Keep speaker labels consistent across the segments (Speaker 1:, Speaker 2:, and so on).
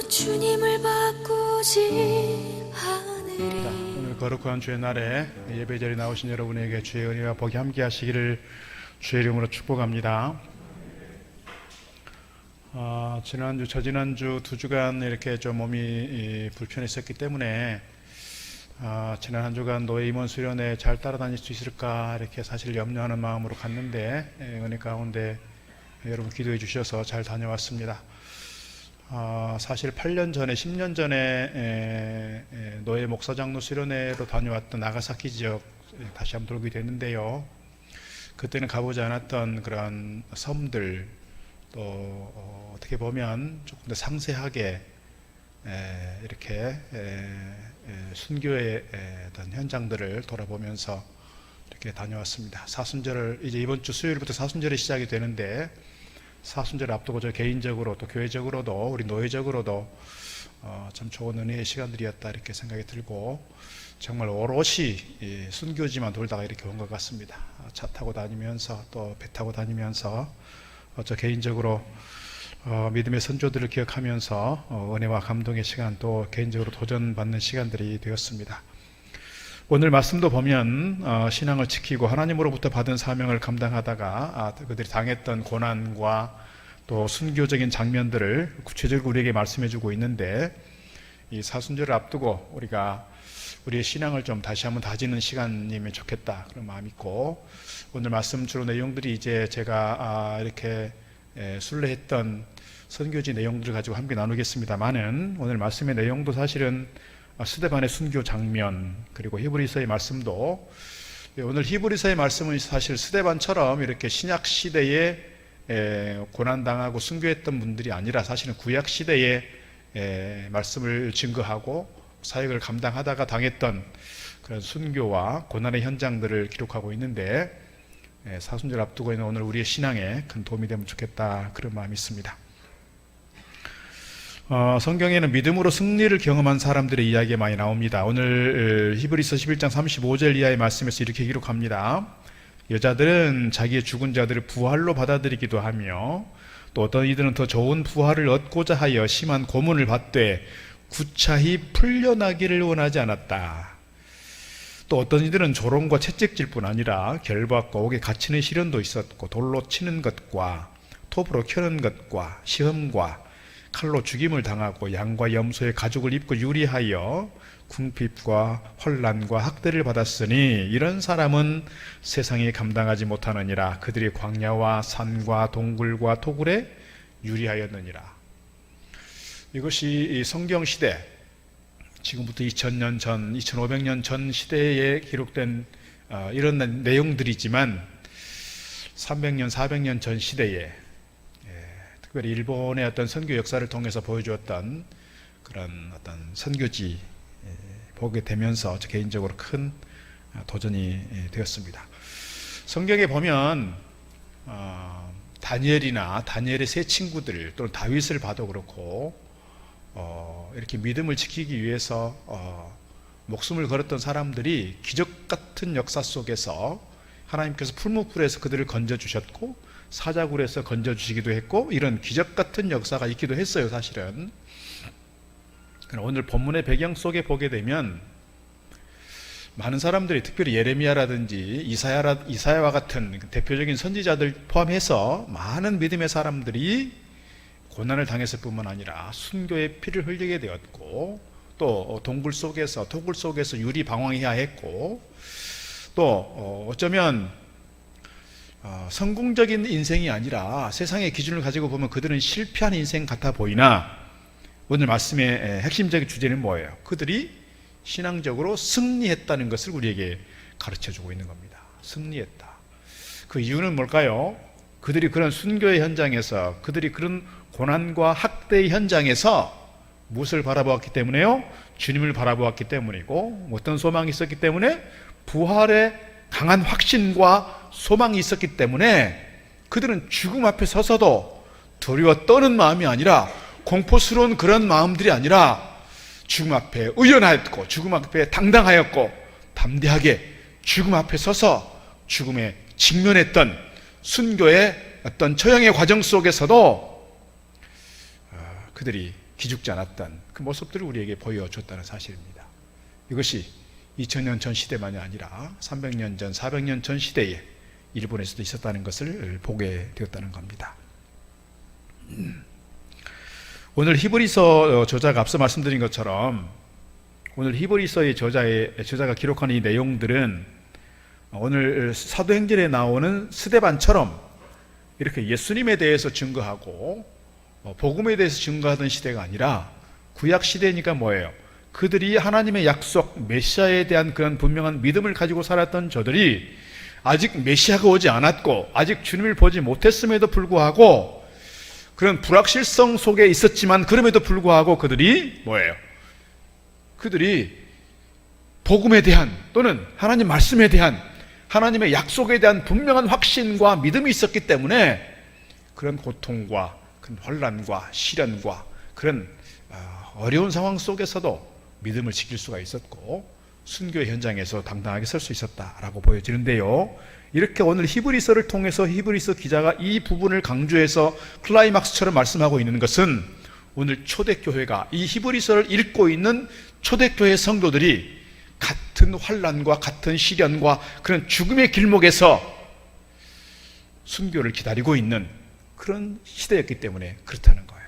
Speaker 1: 주님을 바꾸지 않으리.
Speaker 2: 오늘 거룩한 주의 날에 예배 자리에 나오신 여러분에게 주의 은혜와 복이 함께 하시기를 주의 이름으로 축복합니다. 지난주, 저지난주 2주간 이렇게 좀 몸이 불편했었기 때문에 지난 한 주간 노예 임원 수련회 잘 따라다닐 수 있을까 이렇게 사실 염려하는 마음으로 갔는데 은혜 가운데 여러분 기도해 주셔서 잘 다녀왔습니다. 사실 8년 전에 10년 전에 노예 목사장로 수련회로 다녀왔던 나가사키 지역 다시 한번 돌게 됐는데요. 그때는 가보지 않았던 그런 섬들 또 어떻게 보면 조금 더 상세하게 이렇게 순교의 어떤 현장들을 돌아보면서 이렇게 다녀왔습니다. 사순절을 이제 이번 주 수요일부터 사순절이 시작이 되는데 사순절 앞두고 저 개인적으로 또 교회적으로도 우리 노예적으로도 참 좋은 은혜의 시간들이었다 이렇게 생각이 들고 정말 오롯이 순교지만 돌다가 이렇게 온 것 같습니다. 차 타고 다니면서 또 배 타고 다니면서 저 개인적으로 믿음의 선조들을 기억하면서 은혜와 감동의 시간 또 개인적으로 도전받는 시간들이 되었습니다. 오늘 말씀도 보면 신앙을 지키고 하나님으로부터 받은 사명을 감당하다가 그들이 당했던 고난과 또 순교적인 장면들을 구체적으로 우리에게 말씀해 주고 있는데 이 사순절을 앞두고 우리가 우리의 신앙을 좀 다시 한번 다지는 시간이면 좋겠다 그런 마음이 있고 오늘 말씀 주로 내용들이 이제 제가 이렇게 순례했던 선교지 내용들을 가지고 함께 나누겠습니다만은 오늘 말씀의 내용도 사실은 스데반의 순교 장면 그리고 히브리서의 말씀도 오늘 히브리서의 말씀은 사실 스데반처럼 이렇게 신약 시대에 고난당하고 순교했던 분들이 아니라 사실은 구약 시대의 말씀을 증거하고 사역을 감당하다가 당했던 그런 순교와 고난의 현장들을 기록하고 있는데 사순절 앞두고 있는 오늘 우리의 신앙에 큰 도움이 되면 좋겠다 그런 마음이 있습니다. 성경에는 믿음으로 승리를 경험한 사람들의 이야기가 많이 나옵니다. 오늘 히브리서 11장 35절 이하의 말씀에서 이렇게 기록합니다. 여자들은 자기의 죽은 자들을 부활로 받아들이기도 하며 또 어떤 이들은 더 좋은 부활을 얻고자 하여 심한 고문을 받되 구차히 풀려나기를 원하지 않았다. 또 어떤 이들은 조롱과 채찍질 뿐 아니라 결박과 옥에 갇히는 시련도 있었고 돌로 치는 것과 톱으로 켜는 것과 시험과 칼로 죽임을 당하고 양과 염소의 가죽을 입고 유리하여 궁핍과 혼란과 학대를 받았으니 이런 사람은 세상이 감당하지 못하느니라. 그들이 광야와 산과 동굴과 토굴에 유리하였느니라. 이것이 성경시대 지금부터 2000년 전 2500년 전 시대에 기록된 이런 내용들이지만 300년 400년 전 시대에 특별히 일본의 어떤 선교 역사를 통해서 보여주었던 그런 어떤 선교지 보게 되면서 개인적으로 큰 도전이 되었습니다. 성경에 보면 다니엘이나 다니엘의 세 친구들 또는 다윗을 봐도 그렇고 이렇게 믿음을 지키기 위해서 목숨을 걸었던 사람들이 기적 같은 역사 속에서 하나님께서 풀무불에서 그들을 건져주셨고 사자굴에서 건져주시기도 했고 이런 기적 같은 역사가 있기도 했어요. 사실은 오늘 본문의 배경 속에 보게 되면 많은 사람들이 특별히 예레미야라든지 이사야와 같은 대표적인 선지자들 포함해서 많은 믿음의 사람들이 고난을 당했을 뿐만 아니라 순교의 피를 흘리게 되었고 또 동굴 속에서 토굴 속에서 유리방황해야 했고 또 어쩌면 성공적인 인생이 아니라 세상의 기준을 가지고 보면 그들은 실패한 인생 같아 보이나 오늘 말씀의 핵심적인 주제는 뭐예요? 그들이 신앙적으로 승리했다는 것을 우리에게 가르쳐주고 있는 겁니다. 승리했다. 그 이유는 뭘까요? 그들이 그런 순교의 현장에서 그들이 그런 고난과 학대의 현장에서 무엇을 바라보았기 때문에요? 주님을 바라보았기 때문이고 어떤 소망이 있었기 때문에 부활의 강한 확신과 소망이 있었기 때문에 그들은 죽음 앞에 서서도 두려워 떠는 마음이 아니라 공포스러운 그런 마음들이 아니라 죽음 앞에 의연하였고 죽음 앞에 당당하였고 담대하게 죽음 앞에 서서 죽음에 직면했던 순교의 어떤 처형의 과정 속에서도 그들이 기죽지 않았던 그 모습들을 우리에게 보여줬다는 사실입니다. 이것이 2000년 전 시대만이 아니라 300년 전, 400년 전 시대에 일본에서도 있었다는 것을 보게 되었다는 겁니다. 오늘 히브리서 저자가 앞서 말씀드린 것처럼 오늘 히브리서의 저자가 기록하는 이 내용들은 오늘 사도행전에 나오는 스데반처럼 이렇게 예수님에 대해서 증거하고 복음에 대해서 증거하던 시대가 아니라 구약 시대니까 뭐예요? 그들이 하나님의 약속 메시아에 대한 그런 분명한 믿음을 가지고 살았던 저들이 아직 메시아가 오지 않았고 아직 주님을 보지 못했음에도 불구하고 그런 불확실성 속에 있었지만 그럼에도 불구하고 그들이 뭐예요? 그들이 복음에 대한 또는 하나님 말씀에 대한 하나님의 약속에 대한 분명한 확신과 믿음이 있었기 때문에 그런 고통과 그런 혼란과 시련과 그런 어려운 상황 속에서도 믿음을 지킬 수가 있었고 순교의 현장에서 당당하게 설 수 있었다라고 보여지는데요. 이렇게 오늘 히브리서를 통해서 히브리서 기자가 이 부분을 강조해서 클라이막스처럼 말씀하고 있는 것은 오늘 초대교회가 이 히브리서를 읽고 있는 초대교회 성도들이 같은 환난과 같은 시련과 그런 죽음의 길목에서 순교를 기다리고 있는 그런 시대였기 때문에 그렇다는 거예요.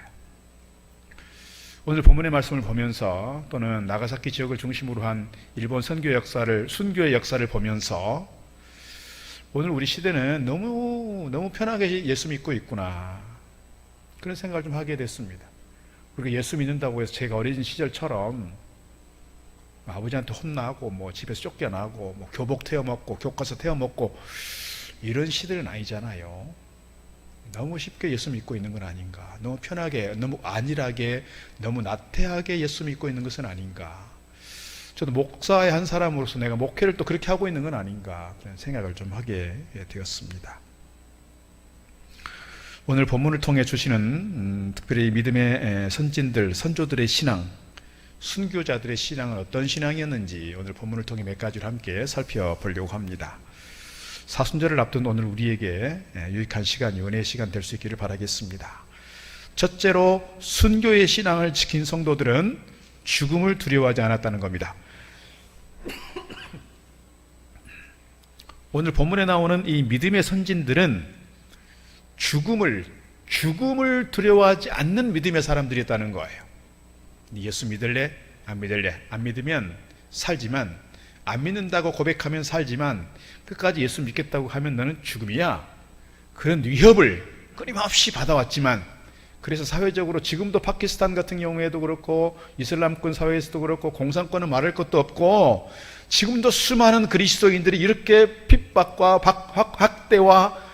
Speaker 2: 오늘 본문의 말씀을 보면서 또는 나가사키 지역을 중심으로 한 일본 선교 역사를 순교의 역사를 보면서 오늘 우리 시대는 너무 편하게 예수 믿고 있구나 그런 생각을 좀 하게 됐습니다. 우리가 예수 믿는다고 해서 제가 어린 시절처럼 아버지한테 혼나고 뭐 집에서 쫓겨나고 뭐 교복 태워먹고 교과서 태워먹고 이런 시대는 아니잖아요. 너무 쉽게 예수 믿고 있는 건 아닌가, 너무 편하게, 너무 안일하게, 너무 나태하게 예수 믿고 있는 것은 아닌가. 저도 목사의 한 사람으로서 내가 목회를 또 그렇게 하고 있는 건 아닌가 그런 생각을 좀 하게 되었습니다. 오늘 본문을 통해 주시는 특별히 믿음의 선진들, 선조들의 신앙, 순교자들의 신앙은 어떤 신앙이었는지 오늘 본문을 통해 몇 가지를 함께 살펴보려고 합니다. 사순절을 앞둔 오늘 우리에게 유익한 시간, 은혜의 시간 될 수 있기를 바라겠습니다. 첫째로 순교의 신앙을 지킨 성도들은 죽음을 두려워하지 않았다는 겁니다. 오늘 본문에 나오는 이 믿음의 선진들은 죽음을 두려워하지 않는 믿음의 사람들이었다는 거예요. 예수 믿을래? 안 믿을래? 안 믿으면 살지만, 안 믿는다고 고백하면 살지만 끝까지 예수 믿겠다고 하면 너는 죽음이야. 그런 위협을 끊임없이 받아왔지만, 그래서 사회적으로 지금도 파키스탄 같은 경우에도 그렇고 이슬람권 사회에서도 그렇고 공산권은 말할 것도 없고 지금도 수많은 그리스도인들이 이렇게 핍박과 학대와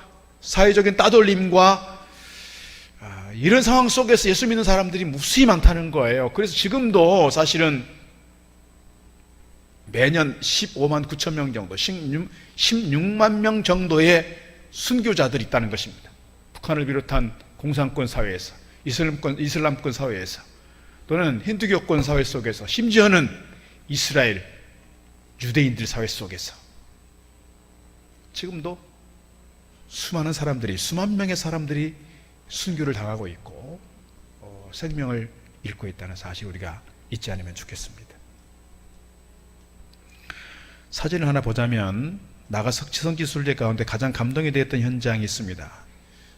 Speaker 2: 사회적인 따돌림과 이런 상황 속에서 예수 믿는 사람들이 무수히 많다는 거예요. 그래서 지금도 사실은 매년 15만 9천 명 정도, 16만 명 정도의 순교자들이 있다는 것입니다. 북한을 비롯한 공산권 사회에서, 이슬람권 사회에서, 또는 힌두교권 사회 속에서, 심지어는 이스라엘 유대인들 사회 속에서 지금도 수많은 사람들이, 수만 명의 사람들이 순교를 당하고 있고 생명을 잃고 있다는 사실 우리가 잊지 않으면 좋겠습니다. 사진을 하나 보자면 나가사키 성지순례 가운데 가장 감동이 되었던 현장이 있습니다.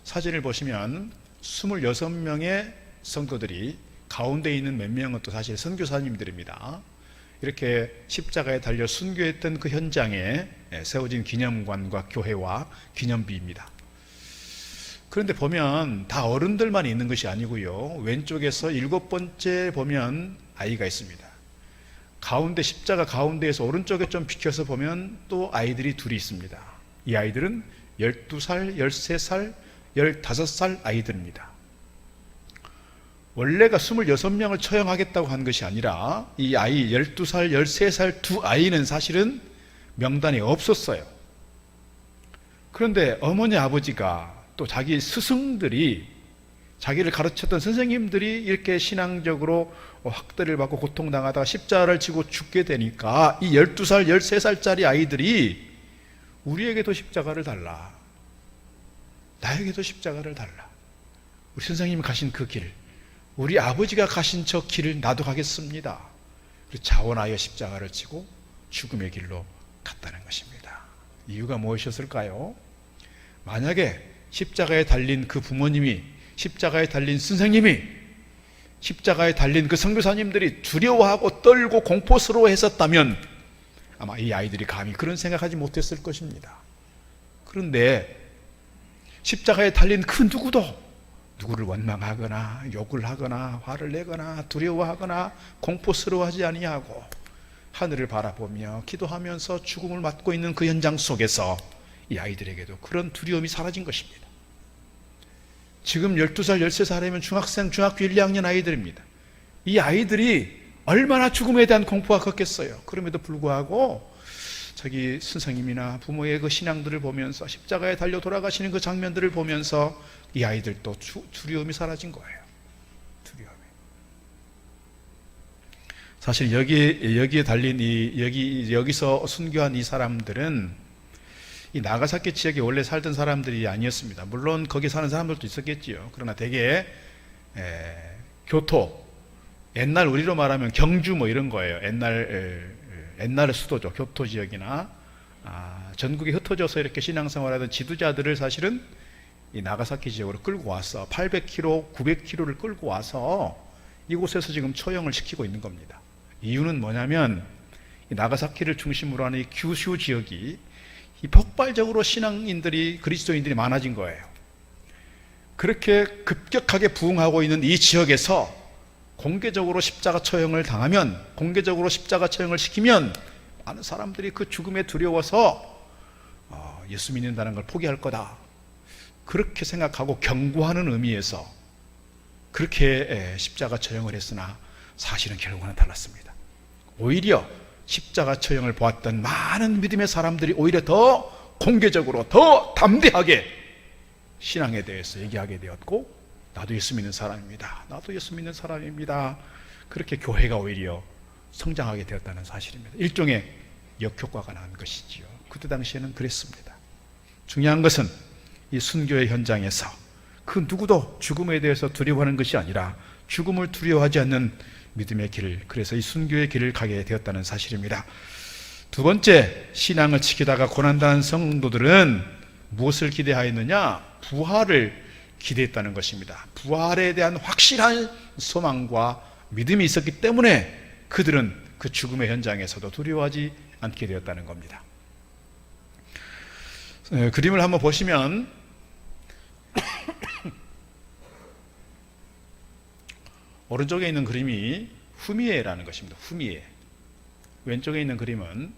Speaker 2: 사진을 보시면 26명의 성도들이 가운데 있는 몇 명은 또 사실 선교사님들입니다. 이렇게 십자가에 달려 순교했던 그 현장에 세워진 기념관과 교회와 기념비입니다. 그런데 보면 다 어른들만 있는 것이 아니고요. 왼쪽에서 7번째 보면 아이가 있습니다. 가운데 십자가 가운데에서 오른쪽에 좀 비켜서 보면 또 아이들이 둘이 있습니다. 이 아이들은 12살, 13살, 15살 아이들입니다. 원래가 26명을 처형하겠다고 한 것이 아니라 이 아이 12살, 13살 두 아이는 사실은 명단에 없었어요. 그런데 어머니 아버지가 또 자기 스승들이, 자기를 가르쳤던 선생님들이 이렇게 신앙적으로 학대를 받고 고통당하다가 십자가를 지고 죽게 되니까 이 12살, 13살짜리 아이들이 우리에게도 십자가를 달라, 나에게도 십자가를 달라, 우리 선생님이 가신 그 길 우리 아버지가 가신 저 길을 나도 가겠습니다. 그리고 자원하여 십자가를 지고 죽음의 길로 갔다는 것입니다. 이유가 무엇이었을까요? 만약에 십자가에 달린 그 부모님이, 십자가에 달린 선생님이, 십자가에 달린 그 선교사님들이 두려워하고 떨고 공포스러워했었다면 아마 이 아이들이 감히 그런 생각하지 못했을 것입니다. 그런데 십자가에 달린 그 누구도 누구를 원망하거나 욕을 하거나 화를 내거나 두려워하거나 공포스러워하지 아니하고 하늘을 바라보며 기도하면서 죽음을 맞고 있는 그 현장 속에서 이 아이들에게도 그런 두려움이 사라진 것입니다. 지금 12살, 13살이면 중학생, 중학교 1, 2학년 아이들입니다. 이 아이들이 얼마나 죽음에 대한 공포가 컸겠어요. 그럼에도 불구하고 자기 선생님이나 부모의 그 신앙들을 보면서 십자가에 달려 돌아가시는 그 장면들을 보면서 이 아이들도 두려움이 사라진 거예요. 두려움이. 사실 여기에 달린 여기서 순교한 이 사람들은 이 나가사키 지역에 원래 살던 사람들이 아니었습니다. 물론 거기 사는 사람들도 있었겠지요. 그러나 대개 교토, 옛날 우리로 말하면 경주 뭐 이런 거예요. 옛날의 수도죠. 교토 지역이나 전국에 흩어져서 이렇게 신앙생활하던 지도자들을 사실은 이 나가사키 지역으로 끌고 와서 800km, 900km를 끌고 와서 이곳에서 지금 처형을 시키고 있는 겁니다. 이유는 뭐냐면 이 나가사키를 중심으로 하는 이 규슈 지역이 이 폭발적으로 신앙인들이, 그리스도인들이 많아진 거예요. 그렇게 급격하게 부흥하고 있는 이 지역에서 공개적으로 십자가 처형을 당하면, 공개적으로 십자가 처형을 시키면 많은 사람들이 그 죽음에 두려워서 예수 믿는다는 걸 포기할 거다, 그렇게 생각하고 경고하는 의미에서 그렇게 십자가 처형을 했으나 사실은 결과는 달랐습니다. 오히려 십자가 처형을 보았던 많은 믿음의 사람들이 오히려 더 공개적으로, 더 담대하게 신앙에 대해서 얘기하게 되었고, 나도 예수 믿는 사람입니다, 나도 예수 믿는 사람입니다, 그렇게 교회가 오히려 성장하게 되었다는 사실입니다. 일종의 역효과가 난 것이지요. 그때 당시에는 그랬습니다. 중요한 것은 이 순교의 현장에서 그 누구도 죽음에 대해서 두려워하는 것이 아니라 죽음을 두려워하지 않는 믿음의 길, 그래서 이 순교의 길을 가게 되었다는 사실입니다. 두 번째, 신앙을 지키다가 고난당한 성도들은 무엇을 기대하였느냐? 부활을 기대했다는 것입니다. 부활에 대한 확실한 소망과 믿음이 있었기 때문에 그들은 그 죽음의 현장에서도 두려워하지 않게 되었다는 겁니다. 그림을 한번 보시면 오른쪽에 있는 그림이 후미에라는 것입니다. 후미에. 왼쪽에 있는 그림은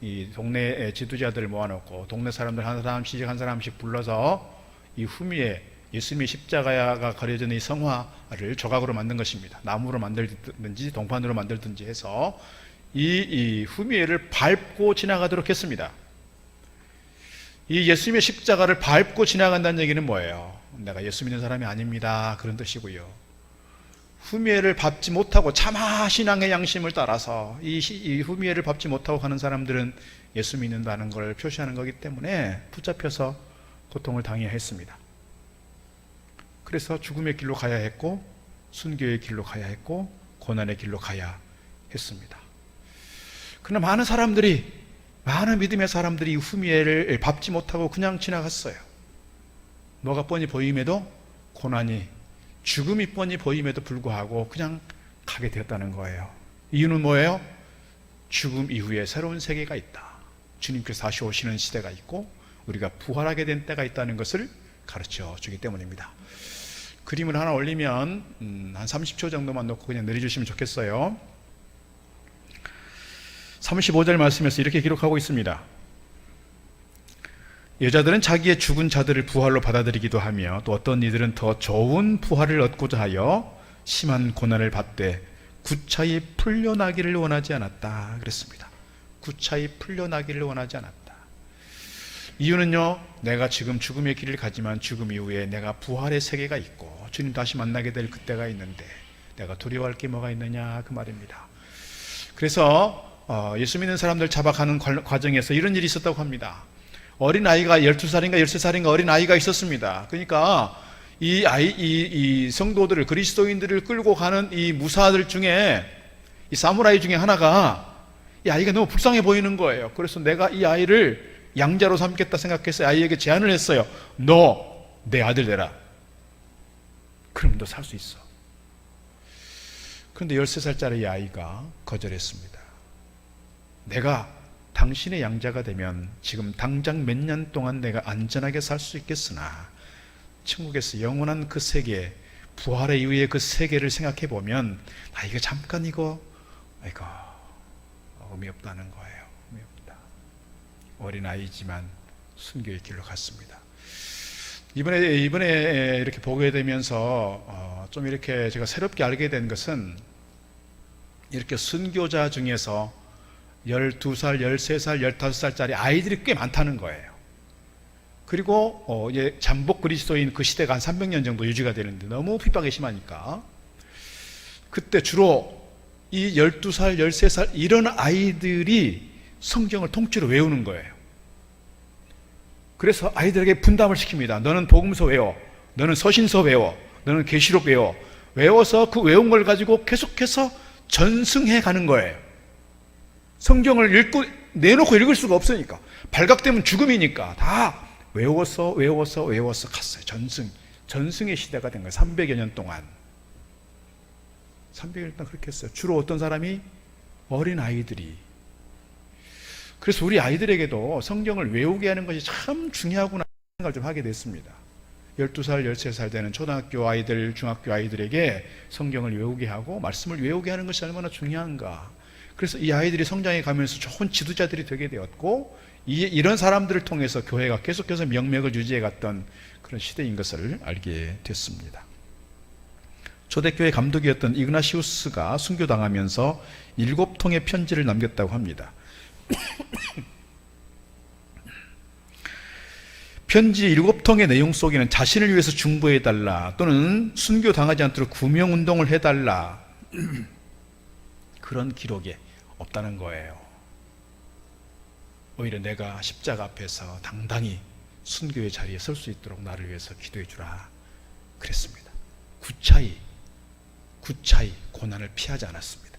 Speaker 2: 이 동네 지도자들을 모아놓고 동네 사람들 한 사람씩 불러서 이 후미에 예수님의 십자가가 그려진 이 성화를 조각으로 만든 것입니다. 나무로 만들든지 동판으로 만들든지 해서 이 후미에를 밟고 지나가도록 했습니다. 이 예수님의 십자가를 밟고 지나간다는 얘기는 뭐예요? 내가 예수 믿는 사람이 아닙니다, 그런 뜻이고요. 후미에를 밟지 못하고 차마 신앙의 양심을 따라서 이 후미에를 밟지 못하고 가는 사람들은 예수 믿는다는 걸 표시하는 거기 때문에 붙잡혀서 고통을 당해야 했습니다. 그래서 죽음의 길로 가야 했고, 순교의 길로 가야 했고, 고난의 길로 가야 했습니다. 그러나 많은 믿음의 사람들이 이 후미에를 밟지 못하고 그냥 지나갔어요. 뭐가 뻔히 보임에도, 고난이, 죽음이 뻔히 보임에도 불구하고 그냥 가게 되었다는 거예요. 이유는 뭐예요? 죽음 이후에 새로운 세계가 있다, 주님께서 다시 오시는 시대가 있고 우리가 부활하게 된 때가 있다는 것을 가르쳐 주기 때문입니다. 그림을 하나 올리면 한 30초 정도만 놓고 그냥 내려주시면 좋겠어요. 35절 말씀에서 이렇게 기록하고 있습니다. 여자들은 자기의 죽은 자들을 부활로 받아들이기도 하며 또 어떤 이들은 더 좋은 부활을 얻고자 하여 심한 고난을 받되 구차히 풀려나기를 원하지 않았다 그랬습니다. 구차히 풀려나기를 원하지 않았다. 이유는요, 내가 지금 죽음의 길을 가지만 죽음 이후에 내가 부활의 세계가 있고 주님 다시 만나게 될 그때가 있는데 내가 두려워할 게 뭐가 있느냐, 그 말입니다. 그래서 예수 믿는 사람들 잡아가는 과정에서 이런 일이 있었다고 합니다. 어린아이가 12살인가 13살인가 어린아이가 있었습니다. 그러니까 이 성도들을, 그리스도인들을 끌고 가는 이 무사들 중에, 이 사무라이 중에 하나가 이 아이가 너무 불쌍해 보이는 거예요. 그래서 내가 이 아이를 양자로 삼겠다 생각해서 아이에게 제안을 했어요. 너 내 아들 되라. 그럼 너 살 수 있어. 그런데 13살짜리 아이가 거절했습니다. 내가 당신의 양자가 되면 지금 당장 몇 년 동안 내가 안전하게 살 수 있겠으나 천국에서 영원한 그 세계, 부활의 이후의 그 세계를 생각해 보면 이거 잠깐 이거 의미 없다는 거예요. 의미 없다. 어린아이지만 순교의 길로 갔습니다. 이번에 이렇게 보게 되면서 좀 이렇게 제가 새롭게 알게 된 것은, 이렇게 순교자 중에서 12살, 13살, 15살짜리 아이들이 꽤 많다는 거예요. 그리고 이제 잠복 그리스도인 그 시대가 한 300년 정도 유지가 되는데 너무 핍박이 심하니까 그때 주로 이 12살, 13살 이런 아이들이 성경을 통째로 외우는 거예요. 그래서 아이들에게 분담을 시킵니다. 너는 복음서 외워, 너는 서신서 외워, 너는 계시록 외워. 외워서 그 외운 걸 가지고 계속해서 전승해 가는 거예요. 성경을 내놓고 읽을 수가 없으니까, 발각되면 죽음이니까 다 외워서 갔어요. 전승의 시대가 된 거예요. 300여 년 동안. 300여 년 동안 그렇게 했어요. 주로 어떤 사람이? 어린 아이들이. 그래서 우리 아이들에게도 성경을 외우게 하는 것이 참 중요하구나 생각을 좀 하게 됐습니다. 12살, 13살 되는 초등학교 아이들, 중학교 아이들에게 성경을 외우게 하고 말씀을 외우게 하는 것이 얼마나 중요한가. 그래서 이 아이들이 성장해 가면서 좋은 지도자들이 되게 되었고, 이런 사람들을 통해서 교회가 계속해서 명맥을 유지해 갔던 그런 시대인 것을 알게 됐습니다. 초대교회 감독이었던 이그나시우스가 순교당하면서 7통의 편지를 남겼다고 합니다. 편지 7통의 내용 속에는 자신을 위해서 중보해달라, 또는 순교당하지 않도록 구명운동을 해달라, 그런 기록이 없다는 거예요. 오히려 내가 십자가 앞에서 당당히 순교의 자리에 설 수 있도록 나를 위해서 기도해 주라 그랬습니다. 구차히 고난을 피하지 않았습니다.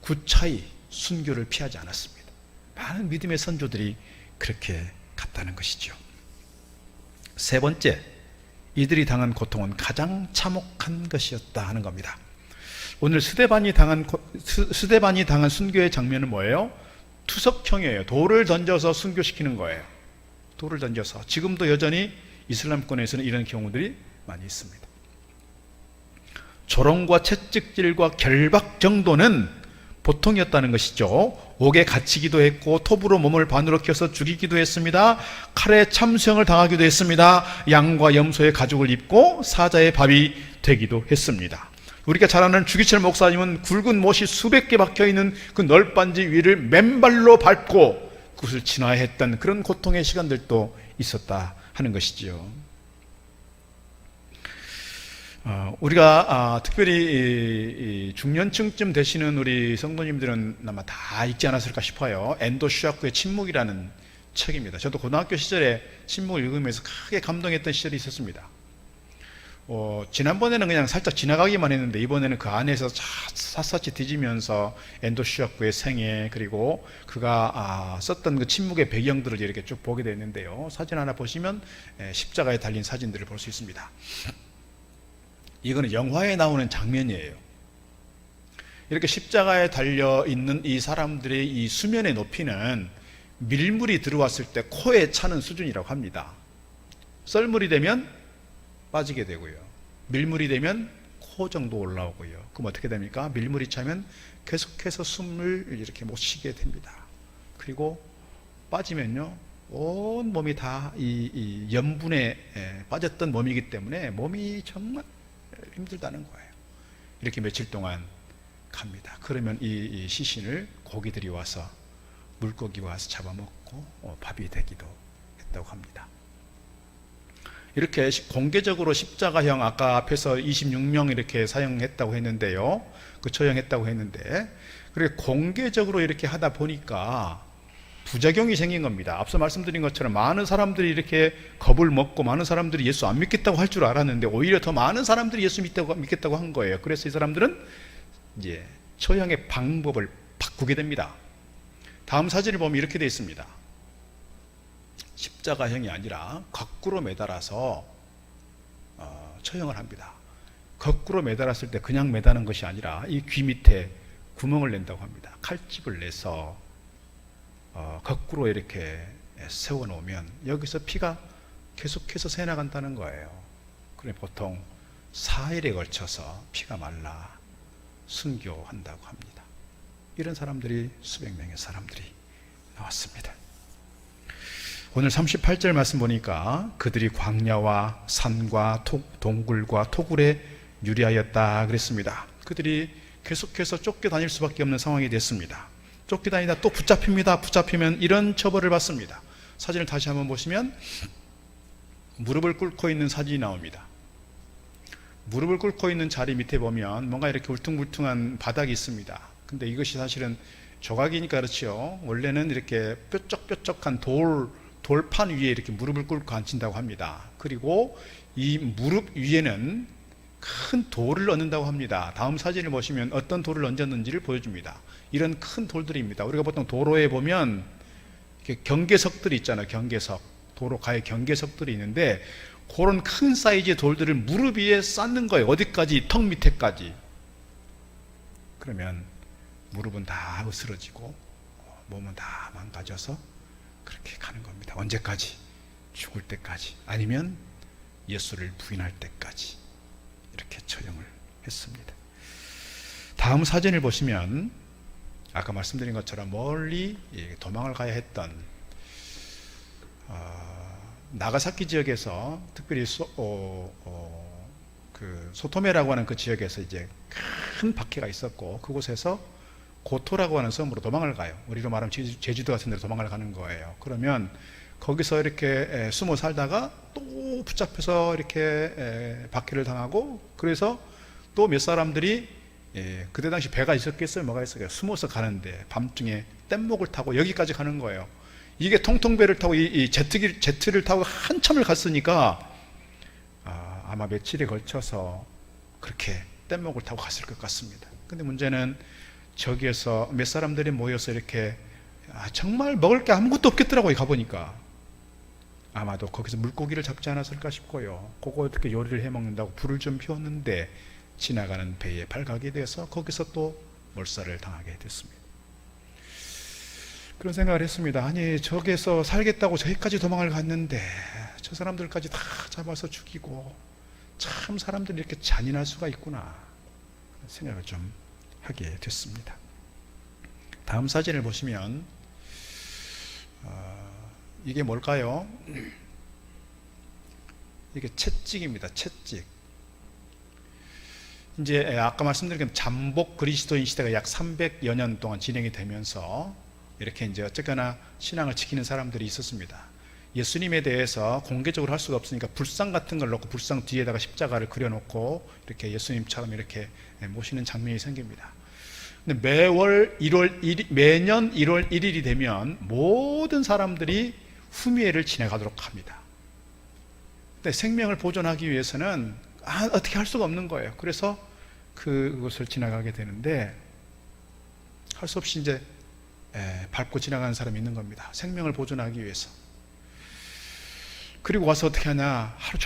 Speaker 2: 구차히 순교를 피하지 않았습니다. 많은 믿음의 선조들이 그렇게 갔다는 것이죠. 세 번째, 이들이 당한 고통은 가장 참혹한 것이었다 하는 겁니다. 오늘 스데반이 당한 순교의 장면은 뭐예요? 투석형이에요. 돌을 던져서 순교시키는 거예요. 돌을 던져서. 지금도 여전히 이슬람권에서는 이런 경우들이 많이 있습니다. 조롱과 채찍질과 결박 정도는 보통이었다는 것이죠. 옥에 갇히기도 했고, 톱으로 몸을 반으로 켜서 죽이기도 했습니다. 칼에 참수형을 당하기도 했습니다. 양과 염소의 가죽을 입고 사자의 밥이 되기도 했습니다. 우리가 잘 아는 주기철 목사님은 굵은 못이 수백 개 박혀있는 그 널빤지 위를 맨발로 밟고 그것을 진화했던 그런 고통의 시간들도 있었다 하는 것이지요. 우리가 특별히 중년층쯤 되시는 우리 성도님들은 아마 다 읽지 않았을까 싶어요. 엔도 슈아크의 침묵이라는 책입니다. 저도 고등학교 시절에 침묵을 읽으면서 크게 감동했던 시절이 있었습니다. 지난번에는 그냥 살짝 지나가기만 했는데 이번에는 그 안에서 샅샅이 뒤지면서 엔도 슈아크의 생애, 그리고 그가 썼던 그 침묵의 배경들을 이렇게 쭉 보게 됐는데요. 사진 하나 보시면 십자가에 달린 사진들을 볼 수 있습니다. 이거는 영화에 나오는 장면이에요. 이렇게 십자가에 달려있는 이 사람들의 이 수면의 높이는 밀물이 들어왔을 때 코에 차는 수준이라고 합니다. 썰물이 되면 빠지게 되고요, 밀물이 되면 코 정도 올라오고요. 그럼 어떻게 됩니까? 밀물이 차면 계속해서 숨을 이렇게 못 쉬게 됩니다. 그리고 빠지면요, 온 몸이 다 이 염분에 빠졌던 몸이기 때문에 몸이 정말 힘들다는 거예요. 이렇게 며칠 동안 갑니다. 그러면 이 시신을 고기들이 와서, 물고기가 와서 잡아먹고 밥이 되기도 했다고 합니다. 이렇게 공개적으로 십자가형, 아까 앞에서 26명 이렇게 사형했다고 했는데요, 그 처형했다고 했는데, 그렇게 공개적으로 이렇게 하다 보니까 부작용이 생긴 겁니다. 앞서 말씀드린 것처럼 많은 사람들이 이렇게 겁을 먹고 많은 사람들이 예수 안 믿겠다고 할 줄 알았는데 오히려 더 많은 사람들이 예수 믿겠다고 한 거예요. 그래서 이 사람들은 이제 처형의 방법을 바꾸게 됩니다. 다음 사진을 보면 이렇게 되어 있습니다. 십자가형이 아니라 거꾸로 매달아서 처형을 합니다. 거꾸로 매달았을 때 그냥 매다는 것이 아니라 이 귀 밑에 구멍을 낸다고 합니다. 칼집을 내서 거꾸로 이렇게 세워 놓으면 여기서 피가 계속해서 새나간다는 거예요. 그래 보통 4일에 걸쳐서 피가 말라 순교한다고 합니다. 이런 사람들이 수백 명의 사람들이 나왔습니다. 오늘 38절 말씀 보니까 그들이 광야와 산과 동굴과 토굴에 유리하였다 그랬습니다. 그들이 계속해서 쫓겨다닐 수밖에 없는 상황이 됐습니다. 쫓겨다니다 또 붙잡힙니다. 붙잡히면 이런 처벌을 받습니다. 사진을 다시 한번 보시면 무릎을 꿇고 있는 사진이 나옵니다. 무릎을 꿇고 있는 자리 밑에 보면 뭔가 이렇게 울퉁불퉁한 바닥이 있습니다. 근데 이것이 사실은 조각이니까 그렇죠. 원래는 이렇게 뾰족뾰족한 돌판 위에 이렇게 무릎을 꿇고 앉힌다고 합니다. 그리고 이 무릎 위에는 큰 돌을 얹는다고 합니다. 다음 사진을 보시면 어떤 돌을 얹었는지를 보여줍니다. 이런 큰 돌들입니다. 우리가 보통 도로에 보면 이렇게 경계석들이 있잖아요. 경계석. 도로가에 경계석들이 있는데 그런 큰 사이즈의 돌들을 무릎 위에 쌓는 거예요. 어디까지? 턱 밑에까지. 그러면 무릎은 다 으스러지고 몸은 다 망가져서 그렇게 가는 겁니다. 언제까지? 죽을 때까지, 아니면 예수를 부인할 때까지 이렇게 처형을 했습니다. 다음 사진을 보시면 아까 말씀드린 것처럼 멀리 도망을 가야 했던 나가사키 지역에서 특별히 소토메라고 하는 그 지역에서 이제 큰 박해가 있었고 그곳에서 고토라고 하는 섬으로 도망을 가요. 우리로 말하면 제주도 같은 데로 도망을 가는 거예요. 그러면 거기서 이렇게 숨어 살다가 또 붙잡혀서 이렇게 박해를 당하고, 그래서 또 몇 사람들이 그때 당시 배가 있었겠어요? 뭐가 있었겠어요? 숨어서 가는데 밤중에 뗏목을 타고 여기까지 가는 거예요. 이게 통통배를 타고 이 제트를 타고 한참을 갔으니까 아마 며칠에 걸쳐서 그렇게 뗏목을 타고 갔을 것 같습니다. 근데 문제는 저기에서 몇 사람들이 모여서 이렇게 정말 먹을 게 아무것도 없겠더라고요. 가보니까 아마도 거기서 물고기를 잡지 않았을까 싶고요. 그거 어떻게 요리를 해 먹는다고 불을 좀 피웠는데 지나가는 배에 발각이 돼서 거기서 또 몰살을 당하게 됐습니다. 그런 생각을 했습니다. 아니, 저기에서 살겠다고 저기까지 도망을 갔는데 저 사람들까지 다 잡아서 죽이고, 참 사람들이 이렇게 잔인할 수가 있구나 생각을 좀 하게 됐습니다. 다음 사진을 보시면 이게 뭘까요? 이게 채찍입니다. 채찍. 이제 아까 말씀드린 잠복 그리스도인 시대가 약 300여 년 동안 진행이 되면서 이렇게 이제 어쨌거나 신앙을 지키는 사람들이 있었습니다. 예수님에 대해서 공개적으로 할 수가 없으니까 불상 같은 걸 놓고 불상 뒤에다가 십자가를 그려놓고 이렇게 예수님처럼 이렇게 모시는 장면이 생깁니다. 근데 매년 1월 1일이 되면 모든 사람들이 후미회를 지내가도록 합니다. 근데 생명을 보존하기 위해서는 어떻게 할 수가 없는 거예요. 그래서 그것을 지나가게 되는데 할 수 없이 이제 밟고 지나가는 사람이 있는 겁니다. 생명을 보존하기 위해서. 그리고 와서 어떻게 하냐, 하루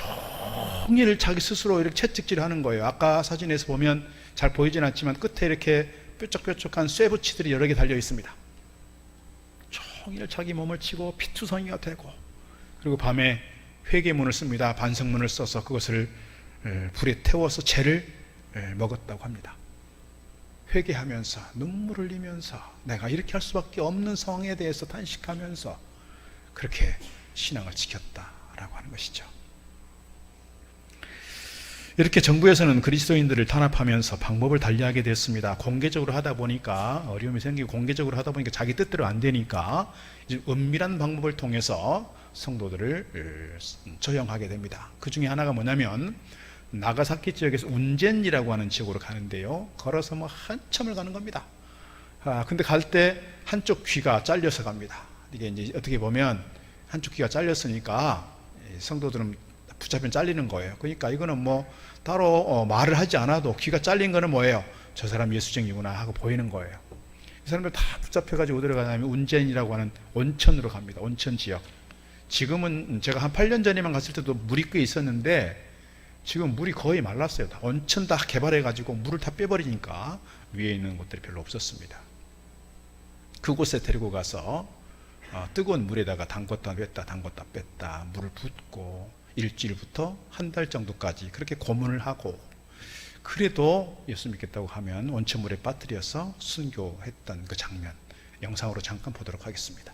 Speaker 2: 종일 자기 스스로 이렇게 채찍질을 하는 거예요. 아까 사진에서 보면 잘 보이진 않지만 끝에 이렇게 뾰족뾰족한 쇠붙이들이 여러 개 달려 있습니다. 종일 자기 몸을 치고 피투성이가 되고, 그리고 밤에 회개문을 씁니다. 반성문을 써서 그것을 불에 태워서 죄를 먹었다고 합니다. 회개하면서 눈물을 흘리면서 내가 이렇게 할 수밖에 없는 상황에 대해서 탄식하면서 그렇게 신앙을 지켰다라고 하는 것이죠. 이렇게 정부에서는 그리스도인들을 탄압하면서 방법을 달리하게 됐습니다. 공개적으로 하다 보니까 어려움이 생기고, 공개적으로 하다 보니까 자기 뜻대로 안 되니까 이제 은밀한 방법을 통해서 성도들을 처형하게 됩니다. 그 중에 하나가 뭐냐면 나가사키 지역에서 운젠이라고 하는 지역으로 가는데요, 걸어서 한참을 가는 겁니다. 근데 갈 때 한쪽 귀가 잘려서 갑니다. 이게 이제 어떻게 보면 한쪽 귀가 잘렸으니까 성도들은 붙잡히면 잘리는 거예요. 그러니까 이거는 뭐 따로 말을 하지 않아도 귀가 잘린 거는 뭐예요? 저 사람 예수쟁이구나 하고 보이는 거예요. 이 사람들 다 붙잡혀가지고 어디로 가냐면 운젠이라고 하는 온천으로 갑니다. 온천 지역. 지금은 제가 한 8년 전에만 갔을 때도 물이 꽤 있었는데 지금 물이 거의 말랐어요. 다 온천 다 개발해가지고 물을 다 빼버리니까 위에 있는 곳들이 별로 없었습니다. 그곳에 데리고 가서 뜨거운 물에다가 담궜다 뺐다 담궜다 뺐다 물을 붓고 일주일부터 한 달 정도까지 그렇게 고문을 하고, 그래도 예수 믿겠다고 하면 온천물에 빠뜨려서 순교했던 그 장면 영상으로 잠깐 보도록 하겠습니다.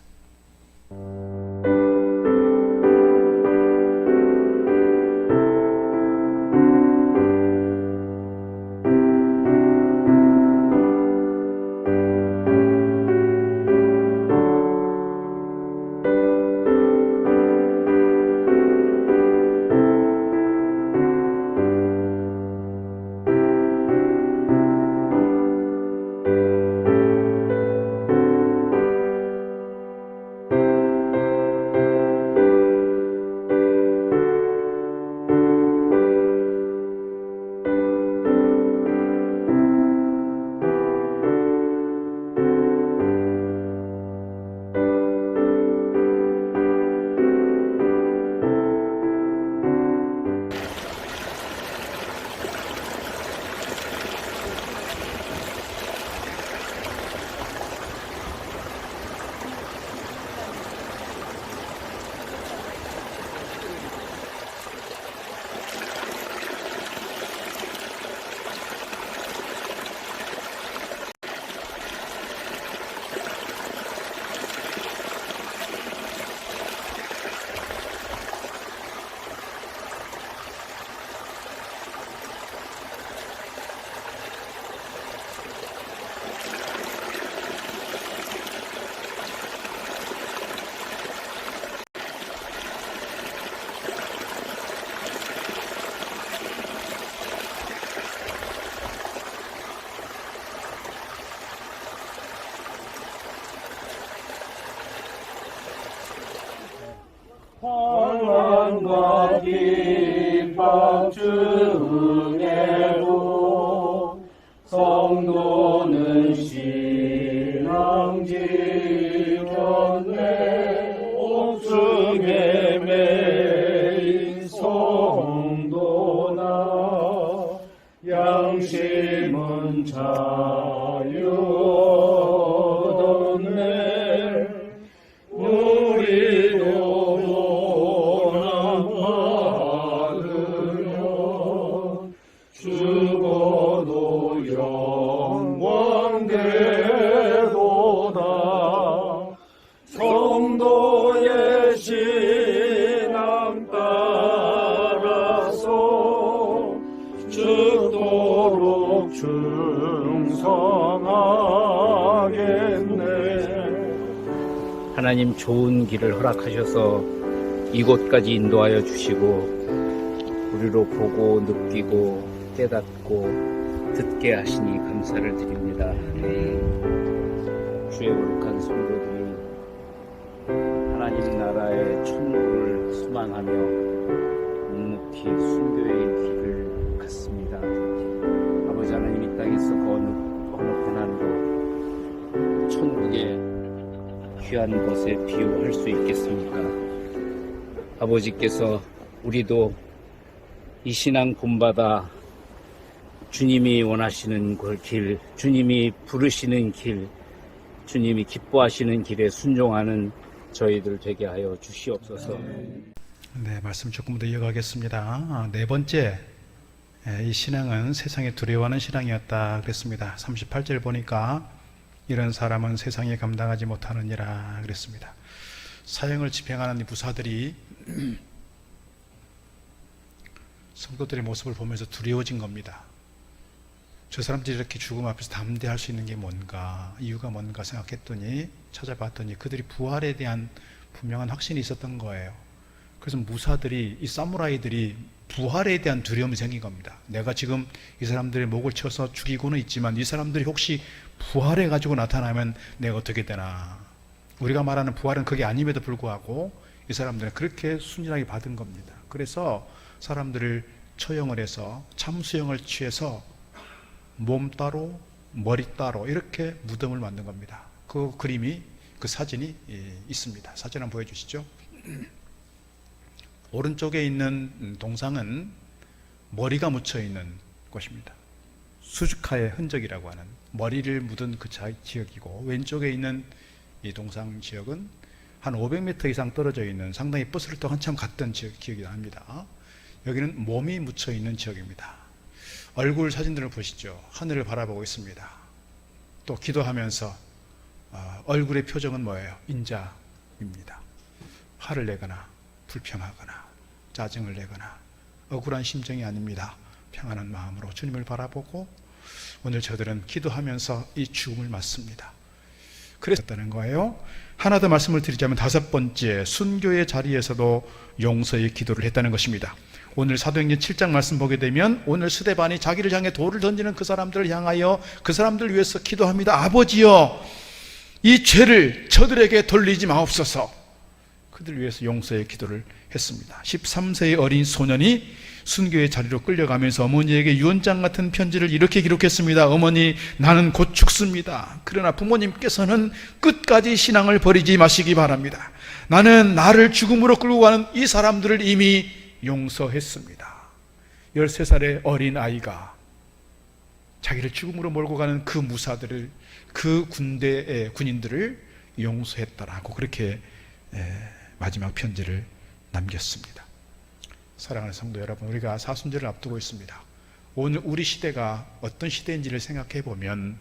Speaker 3: 환난과 핍박 중에도 성도는 신앙 지켰네. 옥중에 매인 성도나 양심은 자유 얻었네. 우리도 받으면 죽어도 영광 되도다. 성도의 신앙 따라서 죽도록 충성하겠네.
Speaker 4: 하나님 좋은 길을 허락하셔서 이곳까지 인도하여 주시고 우리로 보고 느끼고 깨닫고 듣게 하시니 감사를 드립니다. 주의 거룩한 성도들이 하나님 나라의 천국을 소망하며 묵묵히 순교의 길을 갔습니다. 아버지 하나님, 이 땅에서 그 어느 고난도 천국의 귀한 것에 비유할 수 있겠습니까? 아버지께서 우리도 이 신앙 본받아 주님이 원하시는 그 길, 주님이 부르시는 길, 주님이 기뻐하시는 길에 순종하는 저희들 되게 하여 주시옵소서.
Speaker 2: 네, 말씀 조금 더 이어가겠습니다. 네 번째, 이 신앙은 세상에 두려워하는 신앙이었다 그랬습니다. 38절 보니까 이런 사람은 세상에 감당하지 못하느니라 그랬습니다. 사형을 집행하는 이 부사들이 성도들의 모습을 보면서 두려워진 겁니다. 저 사람들이 이렇게 죽음 앞에서 담대할 수 있는 게 뭔가, 이유가 뭔가 생각했더니, 찾아봤더니 그들이 부활에 대한 분명한 확신이 있었던 거예요. 그래서 무사들이, 이 사무라이들이 부활에 대한 두려움이 생긴 겁니다. 내가 지금 이 사람들의 목을 쳐서 죽이고는 있지만 이 사람들이 혹시 부활해 가지고 나타나면 내가 어떻게 되나, 우리가 말하는 부활은 그게 아님에도 불구하고 이 사람들은 그렇게 순진하게 받은 겁니다. 그래서 사람들을 처형을 해서 참수형을 취해서 몸 따로 머리 따로 이렇게 무덤을 만든 겁니다. 그 그림이, 그 사진이 있습니다. 사진 한번 보여주시죠. 오른쪽에 있는 동상은 머리가 묻혀 있는 곳입니다. 수주카의 흔적이라고 하는 머리를 묻은 그 지역이고, 왼쪽에 있는 이 동상 지역은 한 500m 이상 떨어져 있는 상당히 버스를 또 한참 갔던 기억이 납니다. 여기는 몸이 묻혀 있는 지역입니다. 얼굴 사진들을 보시죠. 하늘을 바라보고 있습니다. 또 기도하면서 얼굴의 표정은 뭐예요? 인자입니다. 화를 내거나 불평하거나 짜증을 내거나 억울한 심정이 아닙니다. 평안한 마음으로 주님을 바라보고 오늘 저들은 기도하면서 이 죽음을 맞습니다. 그랬다는 거예요. 하나 더 말씀을 드리자면, 다섯 번째, 순교의 자리에서도 용서의 기도를 했다는 것입니다. 오늘 사도행전 7장 말씀 보게 되면, 오늘 스데반이 자기를 향해 돌을 던지는 그 사람들을 향하여 그 사람들을 위해서 기도합니다. 아버지여, 이 죄를 저들에게 돌리지 마옵소서. 그들을 위해서 용서의 기도를 했습니다. 13세의 어린 소년이 순교의 자리로 끌려가면서 어머니에게 유언장 같은 편지를 이렇게 기록했습니다. 어머니, 나는 곧 죽습니다. 그러나 부모님께서는 끝까지 신앙을 버리지 마시기 바랍니다. 나는 나를 죽음으로 끌고 가는 이 사람들을 이미 용서했습니다. 13살의 어린 아이가 자기를 죽음으로 몰고 가는 그 무사들을, 그 군대의 군인들을 용서했다라고 그렇게 마지막 편지를 남겼습니다. 사랑하는 성도 여러분, 우리가 사순절을 앞두고 있습니다. 오늘 우리 시대가 어떤 시대인지를 생각해 보면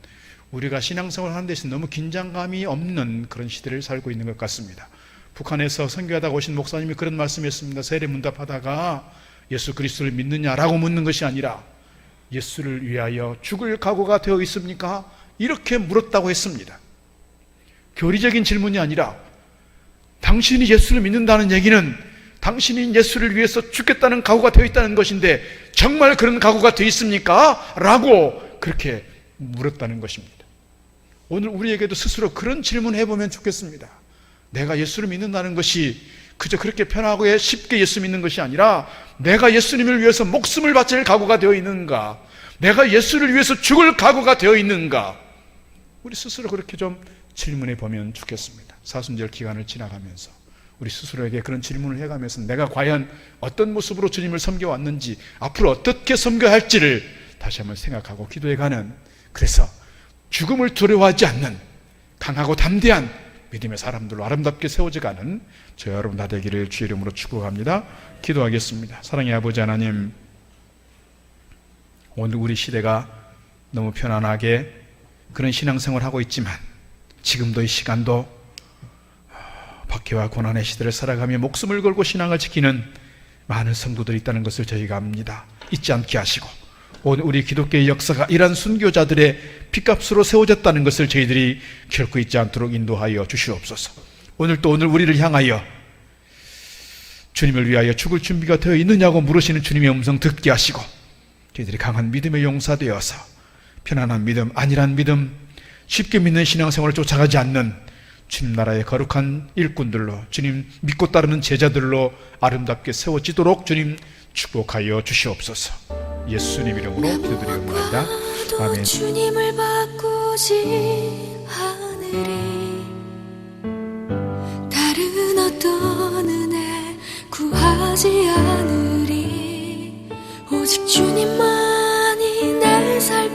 Speaker 2: 우리가 신앙생활 하는 데서 너무 긴장감이 없는 그런 시대를 살고 있는 것 같습니다. 북한에서 선교하다가 오신 목사님이 그런 말씀했습니다. 세례 문답하다가 예수 그리스도를 믿느냐라고 묻는 것이 아니라 예수를 위하여 죽을 각오가 되어 있습니까? 이렇게 물었다고 했습니다. 교리적인 질문이 아니라 당신이 예수를 믿는다는 얘기는 당신이 예수를 위해서 죽겠다는 각오가 되어 있다는 것인데 정말 그런 각오가 되어 있습니까? 라고 그렇게 물었다는 것입니다. 오늘 우리에게도 스스로 그런 질문을 해보면 좋겠습니다. 내가 예수를 믿는다는 것이 그저 그렇게 편하고 쉽게 예수 믿는 것이 아니라 내가 예수님을 위해서 목숨을 바칠 각오가 되어 있는가? 내가 예수를 위해서 죽을 각오가 되어 있는가? 우리 스스로 그렇게 좀 질문해 보면 좋겠습니다. 사순절 기간을 지나가면서 우리 스스로에게 그런 질문을 해가면서 내가 과연 어떤 모습으로 주님을 섬겨왔는지, 앞으로 어떻게 섬겨야 할지를 다시 한번 생각하고 기도해가는, 그래서 죽음을 두려워하지 않는 강하고 담대한 믿음의 사람들로 아름답게 세워져가는 저 여러분 다 되기를 주의 이름으로 축복합니다. 기도하겠습니다. 사랑의 아버지 하나님, 오늘 우리 시대가 너무 편안하게 그런 신앙생활을 하고 있지만 지금도 이 시간도 박해와 고난의 시대를 살아가며 목숨을 걸고 신앙을 지키는 많은 성도들이 있다는 것을 저희가 압니다. 잊지 않게 하시고 오늘 우리 기독교의 역사가 이러한 순교자들의 핏값으로 세워졌다는 것을 저희들이 결코 잊지 않도록 인도하여 주시옵소서. 오늘 우리를 향하여 주님을 위하여 죽을 준비가 되어 있느냐고 물으시는 주님의 음성 듣게 하시고 저희들이 강한 믿음의 용사되어서 편안한 믿음, 안일한 믿음, 쉽게 믿는 신앙생활을 쫓아가지 않는 주님 나라의 거룩한 일꾼들로, 주님 믿고 따르는 제자들로 아름답게 세워지도록 주님 축복하여 주시옵소서. 예수님 이름으로 기도드리옵나이다. 아멘.
Speaker 1: 주님을 바꾸지 않으리. 다른 어떤 은혜 구하지 않으리. 오직 주님만이 날 살피